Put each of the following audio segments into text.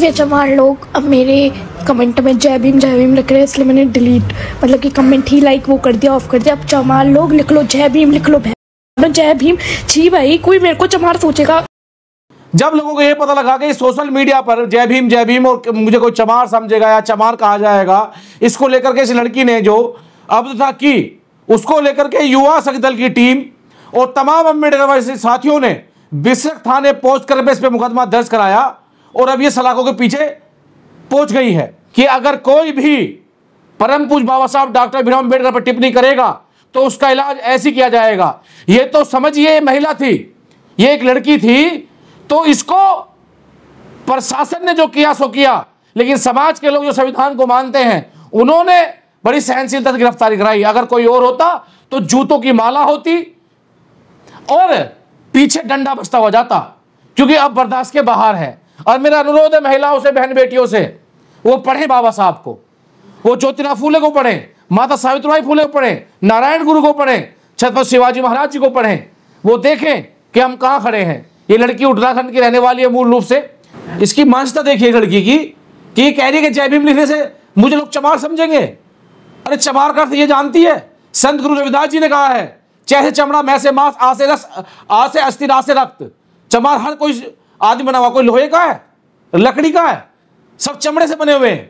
ये चमार लोग अब मेरे कमेंट में जय भीम लिख रहे हैं, इसलिए मैंने डिलीट मतलब कि कमेंट ही लाइक वो कर दिया, ऑफ कर दिया। अब चमार लोग लिख लो जय भीम, लिख लो जय भीम। छी भाई, कोई मेरे को चमार सोचेगा। जब लोगों को यह पता लगा कि सोशल मीडिया पर जय भीम और मुझे कोई चमार समझेगा या चमार कहा जाएगा, इसको लेकर के इस लड़की ने जो अब्दता की, उसको लेकर के युवा शक्ति दल की टीम और तमाम अम्बेडकर साथियों ने बिसरख थाने पहुंच कर इस पे मुकदमा दर्ज कराया और अब ये सलाखों के पीछे पहुंच गई है कि अगर कोई भी परम पूज्य बाबा साहब डॉक्टर भीमराव अम्बेडकर पर टिप्पणी करेगा तो उसका इलाज ऐसे किया जाएगा। ये तो समझिए महिला थी, ये एक लड़की थी, तो इसको प्रशासन ने जो किया सो किया, लेकिन समाज के लोग जो संविधान को मानते हैं उन्होंने बड़ी सहनशीलता से गिरफ्तारी कराई। अगर कोई और होता तो जूतों की माला होती और पीछे डंडा बजता हो जाता, क्योंकि अब बर्दाश्त के बाहर है। और मेरा अनुरोध है महिलाओं से, बहन बेटियों से, वो पढ़े बाबा साहब को, वो ज्योतिराव फूले को पढ़े, माता सावित्रीबाई फूले को पढ़े, नारायण गुरु को पढ़े, छत्रपति शिवाजी महाराज जी को पढ़े, वो देखें कि हम कहाँ खड़े हैं। ये लड़की उत्तराखंड की रहने वाली है मूल रूप से। इसकी मानसिकता देखिए लड़की की कि ये कह रही है कि जय भीम लिखने से मुझे लोग चमार समझेंगे। अरे चमार का अर्थ ये जानती है, संत गुरु रविदास जी ने कहा है, जैसे चमड़ा मैं से मांस आ से रस, आ से अस्थि रा से रक्त। चमार हर कोई आदमी बना हुआ, कोई लोहे का है, लकड़ी का है, सब चमड़े से बने हुए हैं,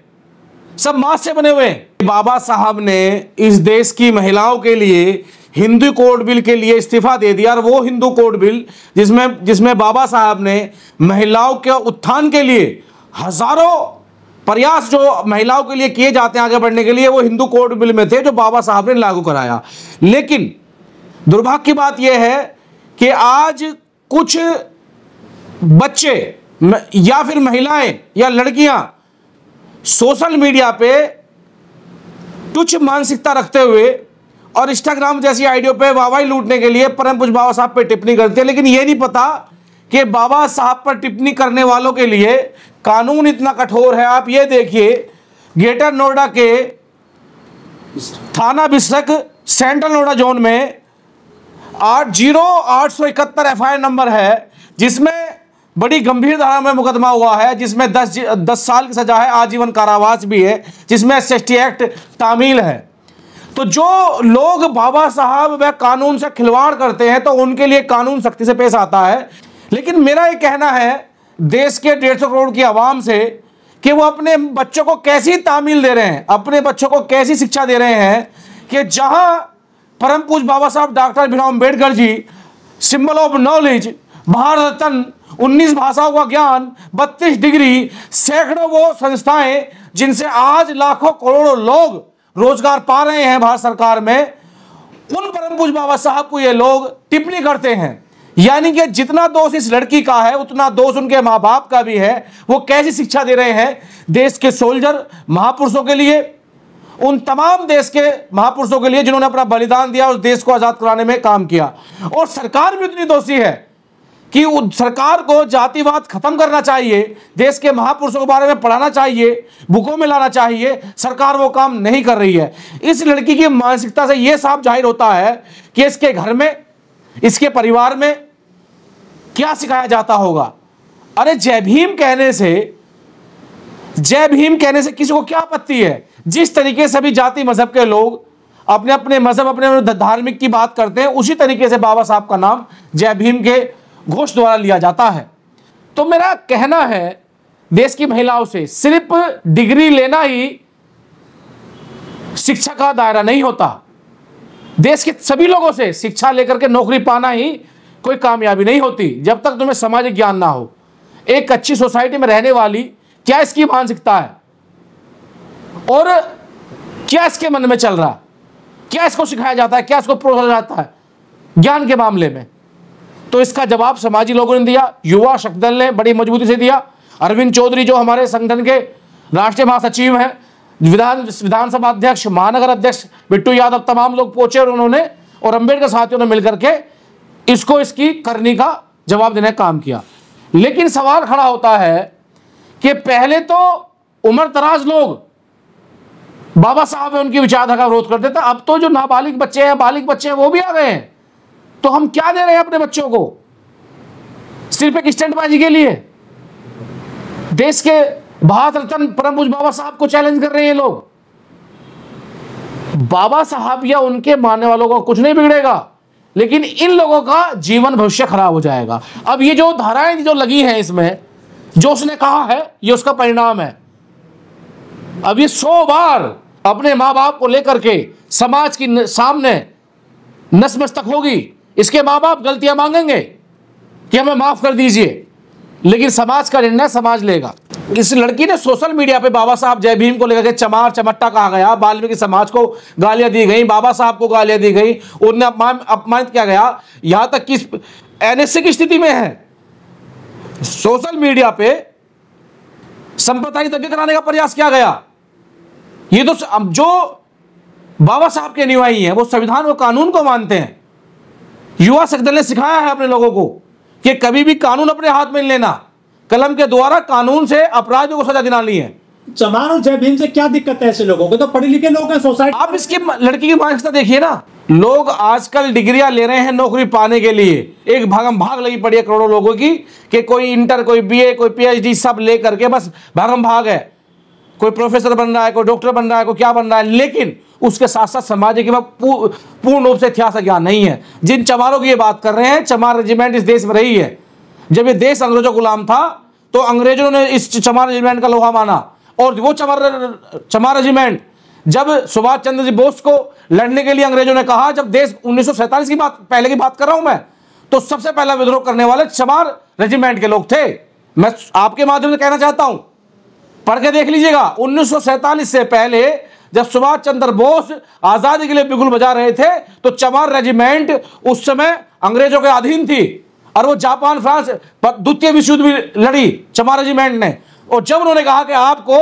सब मांस से बने हुए हैं। बाबा साहब ने इस देश की महिलाओं के लिए हिंदू कोड बिल के लिए इस्तीफा दे दिया, और वो हिंदू कोड बिल जिसमें बाबा साहब ने महिलाओं के उत्थान के लिए हजारों प्रयास जो महिलाओं के लिए किए जाते हैं आगे बढ़ने के लिए, वो हिंदू कोड बिल में थे जो बाबा साहब ने लागू कराया। लेकिन दुर्भाग्य की बात यह है कि आज कुछ बच्चे या फिर महिलाएं या लड़कियां सोशल मीडिया पे तुच्छ मानसिकता रखते हुए और इंस्टाग्राम जैसी आईडियों पे वाहवाही लूटने के लिए परम पूज्य बाबा साहब पे टिप्पणी करते हैं, लेकिन ये नहीं पता कि बाबा साहब पर टिप्पणी करने वालों के लिए कानून इतना कठोर है। आप ये देखिए, ग्रेटर नोएडा के थाना बिसरख सेंट्रल नोएडा जोन में 80871 एफआईआर नंबर है, जिसमें बड़ी गंभीर धारा में मुकदमा हुआ है, जिसमें 10 साल की सजा है, आजीवन कारावास भी है, जिसमें एसटी एक्ट तामील है। तो जो लोग बाबा साहब व कानून से खिलवाड़ करते हैं तो उनके लिए कानून सख्ती से पेश आता है। लेकिन मेरा ये कहना है देश के 150 करोड़ की आवाम से कि वो अपने बच्चों को कैसी तामील दे रहे हैं, अपने बच्चों को कैसी शिक्षा दे रहे हैं कि जहां परम पूज्य Baba Saheb doctor Bhimrao Ambedkar ji symbol of knowledge, Bharat Ratna, 19 भाषाओं का ज्ञान, 32 डिग्री, सैकड़ों वो संस्थाएं जिनसे आज लाखों करोड़ों लोग रोजगार पा रहे हैं भारत सरकार में, उन परम पूज्य बाबा साहब को ये लोग टिप्पणी करते हैं। यानी कि जितना दोष इस लड़की का है उतना दोष उनके माँ बाप का भी है। वो कैसी शिक्षा दे रहे हैं देश के सोल्जर महापुरुषों के लिए, उन तमाम देश के महापुरुषों के लिए जिन्होंने अपना बलिदान दिया, उस देश को आजाद कराने में काम किया। और सरकार भी उतनी दोषी है कि सरकार को जातिवाद खत्म करना चाहिए, देश के महापुरुषों के बारे में पढ़ाना चाहिए, बुकों में लाना चाहिए, सरकार वो काम नहीं कर रही है। इस लड़की की मानसिकता से यह साफ जाहिर होता है कि इसके घर में, इसके परिवार में क्या सिखाया जाता होगा। अरे जय भीम कहने से किसी को क्या आपत्ति है? जिस तरीके से भी जाति मजहब के लोग अपने अपने मजहब, अपने धार्मिक की बात करते हैं, उसी तरीके से बाबा साहब का नाम जय भीम के घोष द्वारा लिया जाता है। तो मेरा कहना है देश की महिलाओं से, सिर्फ डिग्री लेना ही शिक्षा का दायरा नहीं होता। देश के सभी लोगों से शिक्षा लेकर के नौकरी पाना ही कोई कामयाबी नहीं होती जब तक तुम्हें सामाजिक ज्ञान ना हो। एक अच्छी सोसाइटी में रहने वाली क्या इसकी मानसिकता है और क्या इसके मन में चल रहा, क्या इसको सिखाया जाता है, क्या इसको परोसा जाता है ज्ञान के मामले में। तो इसका जवाब समाजी लोगों ने दिया, युवा शक्ति दल ने बड़ी मजबूती से दिया। अरविंद चौधरी जो हमारे संगठन के राष्ट्रीय महासचिव हैं, विधानसभा अध्यक्ष, महानगर अध्यक्ष बिट्टू यादव, तमाम लोग पहुंचे और उन्होंने और अम्बेडकर साथियों ने मिलकर के इसकी करनी का जवाब देने का काम किया। लेकिन सवाल खड़ा होता है कि पहले तो उम्र दराज लोग बाबा साहब उनकी विचारधारा का विरोध करते थे, अब तो जो नाबालिग बच्चे हैं, बालिग बच्चे हैं, वो भी आ गए हैं। तो हम क्या दे रहे हैं अपने बच्चों को? सिर्फ एक स्टंटबाजी के लिए? देश के भारत रत्न परम पूज्य बाबा साहब को चैलेंज कर रहे हैं ये लोग। बाबा साहब या उनके मानने वालों को कुछ नहीं बिगड़ेगा, लेकिन इन लोगों का जीवन भविष्य खराब हो जाएगा। अब ये जो धाराएं जो लगी हैं इसमें, जो उसने कहा है ये उसका परिणाम है। अब ये 100 बार अपने माँ बाप को लेकर के समाज की सामने नतमस्तक होगी, इसके माँ बाप गलतियां मांगेंगे कि हमें माफ कर दीजिए, लेकिन समाज का निर्णय समाज लेगा। इस लड़की ने सोशल मीडिया पे बाबा साहब जय भीम को लेकर के चमार चमट्टा कहा गया, वाल्मीकि समाज को गालियां दी गई, बाबा साहब को गालियां दी गई, उन्हें अपमानित किया गया, यहां तक कि एनएसए की स्थिति में है। सोशल मीडिया पे सांप्रदायिक दंगे कराने का प्रयास किया गया। ये तो जो बाबा साहब के अनुयायी हैं वो संविधान और कानून को मानते हैं। युवा शक्ति दल ने सिखाया है अपने लोगों को कि कभी भी कानून अपने हाथ में नहीं लेना, कलम के द्वारा कानून से अपराधियों को सजा दिलानी है। चमार और जय भीम से क्या दिक्कत है ऐसे लोगों को? तो पढ़े लिखे लोग हैं सोसाइटी। आप इसकी लड़की की मानसिकता देखिए ना, लोग आजकल डिग्रियां ले रहे हैं नौकरी पाने के लिए। एक भागम भाग लगी पड़ी है करोड़ों लोगों की कि कोई इंटर, कोई बीए, कोई पीएचडी सब ले करके बस भागम भाग है। कोई प्रोफेसर बन रहा है, कोई डॉक्टर बन रहा है, कोई क्या बन रहा है, लेकिन उसके साथ साथ समाज के पूर्ण रूप से इतिहास ज्ञान नहीं है। जिन चमारों की ये बात कर रहे हैं, चमार रेजिमेंट इस देश में रही है। जब ये देश अंग्रेजों गुलाम था तो अंग्रेजों ने इस चमार रेजिमेंट का लोहा माना, और वो चमार रेजिमेंट जब सुभाष चंद्र जी बोस को लड़ने के लिए अंग्रेजों ने कहा, जब देश 1947 की बात पहले की बात कर रहा हूं मैं, तो सबसे पहला विद्रोह करने वाले चमार रेजिमेंट के लोग थे। मैं आपके माध्यम से कहना चाहता हूं, पढ़ के देख लीजिएगा। 1947 से पहले जब सुभाष चंद्र बोस आजादी के लिए बिगुल बजा रहे थे तो चमार रेजिमेंट उस समय अंग्रेजों के अधीन थी, और वो जापान फ्रांस द्वितीय विश्व युद्ध भी लड़ी चमार रेजिमेंट ने। और जब उन्होंने कहा कि आपको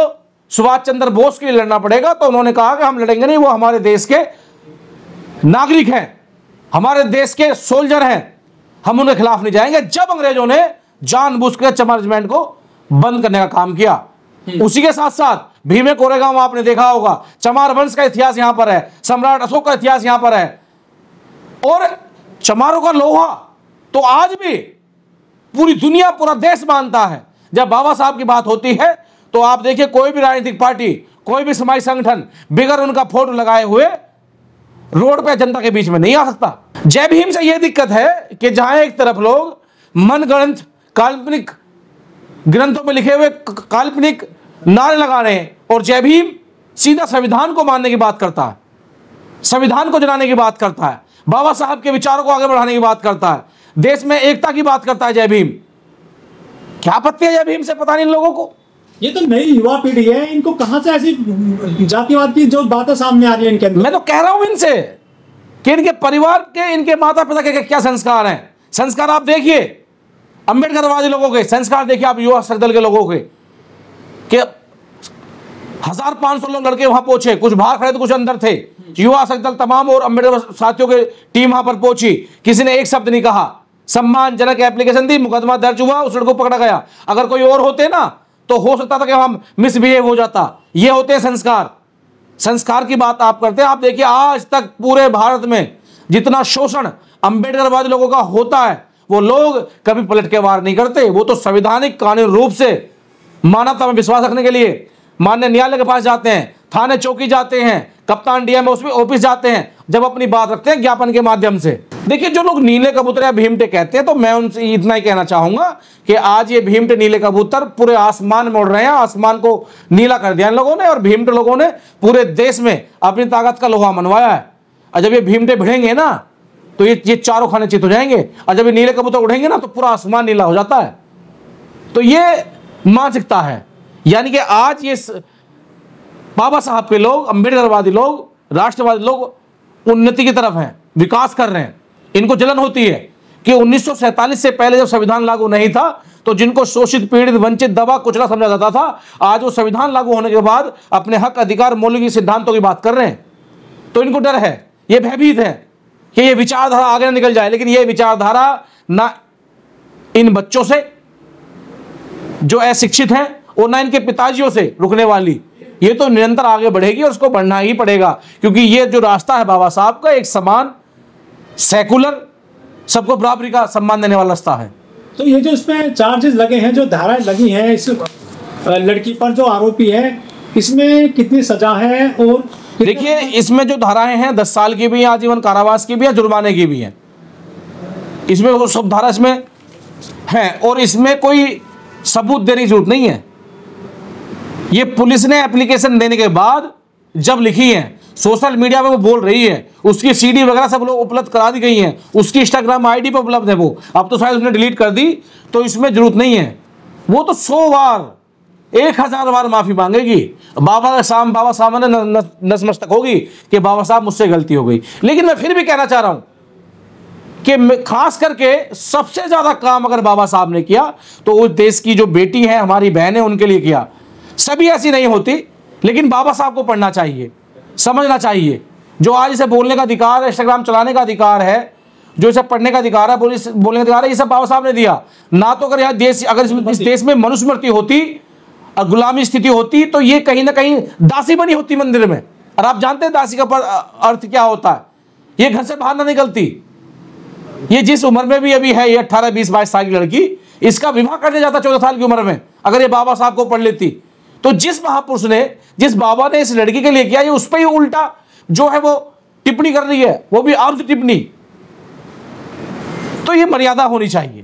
सुभाष चंद्र बोस के लिए लड़ना पड़ेगा, तो उन्होंने कहा कि हम लड़ेंगे नहीं, वो हमारे देश के नागरिक हैं, हमारे देश के सोल्जर हैं, हम उनके खिलाफ नहीं जाएंगे। जब अंग्रेजों ने जानबूझकर चमार रेजिमेंट को बंद करने का काम किया, उसी के साथ साथ भीमे कोरेगांव आपने देखा होगा, चमार वंश का इतिहास यहां पर है, सम्राट अशोक का इतिहास यहां पर है, और चमारों का लोहा तो आज भी पूरी दुनिया, पूरा देश मानता है। जब बाबा साहब की बात होती है तो आप देखिए, कोई भी राजनीतिक पार्टी, कोई भी समाज संगठन बिगर उनका फोटो लगाए हुए रोड पे जनता के बीच में नहीं आ सकता। जय भीम से यह दिक्कत है कि जहां एक तरफ लोग मनगढ़ंत काल्पनिक ग्रंथों में लिखे हुए काल्पनिक नारे लगा रहे हैं, और जय भीम सीधा संविधान को मानने की बात करता है, संविधान को जलाने की बात करता है, बाबा साहब के विचारों को आगे बढ़ाने की बात करता है, देश में एकता की बात करता है जय भीम। क्या आपत्ति है जय भीम से? पता नहीं इन लोगों को। ये तो नई युवा पीढ़ी है, इनको कहां से ऐसी जातिवाद की जो बातें सामने आ रही है इनके अंदर? मैं तो कह रहा हूं इनसे कि इनके परिवार के, इनके माता पिता के क्या संस्कार हैं। संस्कार आप देखिए, अंबेडकरवादी लोगों के संस्कार देखिए आप, युवा शक्ति दल के लोगों के, कि 1500 लोग लड़के वहां पहुंचे, कुछ बाहर खड़े तो कुछ अंदर थे। युवा शक्ति दल तमाम और अंबेडकर साथियों की टीम वहां पर पहुंची, किसी ने एक शब्द नहीं कहा, सम्मानजनक एप्लीकेशन दी, मुकदमा दर्ज हुआ, उस लड़के को पकड़ा गया। अगर कोई और होते ना तो हो सकता था कि हम मिसबिहेव हो जाता। ये होते हैं संस्कार। संस्कार की बात आप करते हैं। आप देखिए, आज तक पूरे भारत में जितना शोषण अंबेडकरवादी लोगों का होता है, वो लोग कभी पलट के वार नहीं करते। वो तो संवैधानिक कानूनी रूप से मानवता में विश्वास रखने के लिए माननीय न्यायालय के पास जाते हैं, थाने चौकी जाते हैं, कप्तान डीएम ऑफिस जाते हैं, जब अपनी बात रखते हैं ज्ञापन के माध्यम से। देखिए, जो लोग नीले कबूतर या भीमटे कहते हैं, तो मैं उनसे इतना ही कहना चाहूंगा कि आज ये भीमटे नीले कबूतर पूरे आसमान में उड़ रहे हैं। आसमान को नीला कर दिया इन लोगों ने, और भीमटे लोगों ने पूरे देश में अपनी ताकत का लोहा मनवाया है। और जब ये भीमटे भिड़ेंगे ना तो ये चारों खाने चित हो जाएंगे, और जब ये नीले कबूतर उड़ेंगे ना तो पूरा आसमान नीला हो जाता है। तो ये मानसिकता है, यानी कि आज ये बाबा साहब के लोग, अंबेडकरवादी लोग, राष्ट्रवादी लोग उन्नति की तरफ हैं, विकास कर रहे हैं। इनको जलन होती है कि 1947 से पहले जब संविधान लागू नहीं था तो जिनको शोषित, पीड़ित, वंचित, दबा, कुचला समझा जाता था, आज वो संविधान लागू होने के बाद अपने हक, अधिकार, मौलिक सिद्धांतों की बात कर रहे हैं। तो इनको डर है, ये भयभीत है कि ये विचारधारा आगे न निकल जाए। लेकिन ये विचारधारा ना इन बच्चों से जो अशिक्षित हैं और ना इनके पिताजियों से रुकने वाली, ये तो निरंतर आगे बढ़ेगी और उसको बढ़ना ही पड़ेगा। क्योंकि ये जो रास्ता है बाबा साहब का, एक समान, सेकुलर, सबको बराबरी का सम्मान देने वाला रास्ता है। तो ये जो इसमें चार्जेस लगे हैं, जो धाराएं लगी हैं, इस लड़की पर जो आरोपी है, इसमें कितनी सजा है? और देखिए, इसमें जो धाराएं हैं 10 साल की भी हैं, आजीवन कारावास की भी है, जुर्माने की भी है। इसमें वो सब धारा इसमें है और इसमें कोई सबूत देने की जरूरत नहीं है। ये पुलिस ने एप्लीकेशन देने के बाद जब लिखी है, सोशल मीडिया पे वो बोल रही है, उसकी सीडी वगैरह सब लोग उपलब्ध करा दी गई हैं, उसकी इंस्टाग्राम आईडी पे उपलब्ध है वो। अब तो शायद उसने डिलीट कर दी, तो इसमें जरूरत नहीं है। वो तो 100 बार 1000 बार माफी मांगेगी, बाबा सामने नतमस्तक होगी कि बाबा साहब मुझसे गलती हो गई। लेकिन मैं फिर भी कहना चाह रहा हूं कि खास करके सबसे ज्यादा काम अगर बाबा साहब ने किया तो उस देश की जो बेटी है, हमारी बहन है, उनके लिए किया। सभी ऐसी नहीं होती, लेकिन बाबा साहब को पढ़ना चाहिए, समझना चाहिए। जो आज इसे बोलने का अधिकार है, इंस्टाग्राम चलाने का अधिकार है, जो इसे पढ़ने का अधिकार है, बोलने का अधिकार है, ये सब बाबा साहब ने दिया ना। तो अगर अगर इस देश में मनुस्मृति होती और गुलामी स्थिति होती तो ये कहीं ना कहीं दासी बनी होती मंदिर में। और आप जानते हैं दासी का अर्थ क्या होता है? ये घर से बाहर ना निकलती। ये जिस उम्र में भी अभी है, ये 18, 20, 22 साल की लड़की, इसका विवाह कर दिया जाता 14 साल की उम्र में, अगर ये बाबा साहब को पढ़ लेती। तो जिस महापुरुष ने, जिस बाबा ने इस लड़की के लिए किया, ये उस पर ही उल्टा जो है वो टिप्पणी कर रही है, वो भी आर्म्स टिप्पणी। तो ये मर्यादा होनी चाहिए।